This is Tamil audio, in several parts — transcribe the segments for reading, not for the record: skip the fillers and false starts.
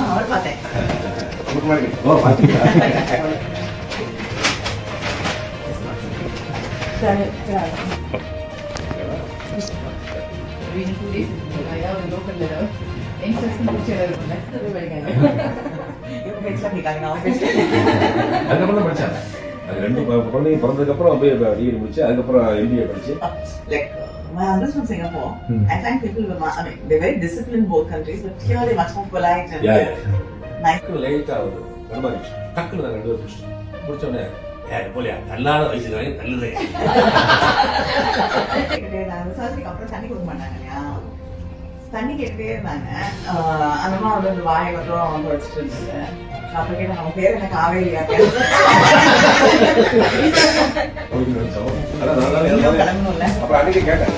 அவர் பார்த்தேன். ஓ பார்த்தீங்களா? அதுக்கப்புறம் தான் படித்தேன். அது ரெண்டு குழந்தைங்க பிறந்ததுக்கப்புறம் அப்படியே டிகிரி முடிச்சு அதுக்கப்புறம் எம்பிஏ படிச்சு. Like my husband's from Singapore. I find people I mean they're very disciplined in both countries, but here they're much more polite and nice. லைட்டா ஆகுது கடுமாரிச்சு டக்குன்னு நான் ரெண்டு பேரும் பிடிச்சிட்டோம். முடிச்சோடனே போலியா தள்ளாத வயசு தள்ளுதே. நான் சர்ஜரிக்கு அப்புறம் தண்ணி கொடுக்க மாட்டாங்க இல்லையா, தண்ணி கேட்டுட்டே இருந்தாங்க. அந்த அம்மா வந்து வாயை மட்டும் வச்சுட்டு இருந்தது. அப்புறம் கேட்டேன் அவங்க பேர் என்ன காவேரியா கிளம்பணும்ல. அப்புறம் அன்னைக்கு கேட்டேன்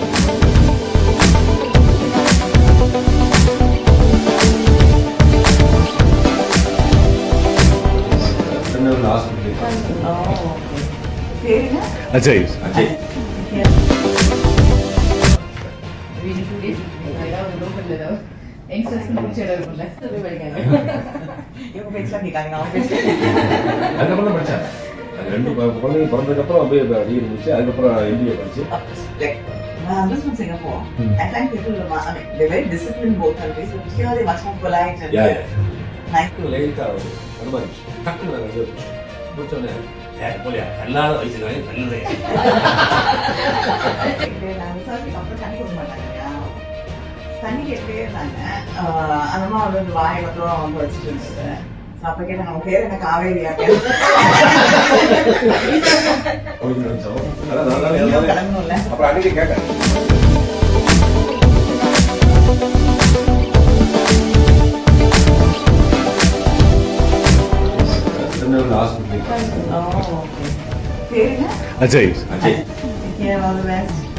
அஜய் அஜய் அதுக்கப்புறம் தான் படித்தேன். அது ரெண்டு குழந்தைங்க பிறந்ததுக்கப்புறம் அப்படியே டிகிரி முடிச்சு அதுக்கப்புறம் எம்பிஏ படிச்சு. My husband's from Singapore. I find people I mean they're very disciplined in both countries, but here they're much more polite and nice. லைட்டா ஆகுது கடுமாரிச்சு டக்குன்னு நான் ரெண்டு பேரும் பிடிச்சிட்டோம். முடிச்சோடனே போலியா தள்ளாத வயசு தள்ளுதே. நான் சர்ஜரிக்கு அப்புறம் தண்ணி கொடுக்க மாட்டாங்க இல்லையா, தண்ணி கேட்டுட்டே இருந்தாங்க. அந்த அம்மா வந்து வாயை மட்டும் வச்சுட்டு இருந்தது. அப்புறம் கேட்டேன் அவங்க பேர் என்ன காவேரியா கிளம்பணும்ல. அப்புறம் அன்னைக்கு கேட்டேன் hospital. Ajay All the best.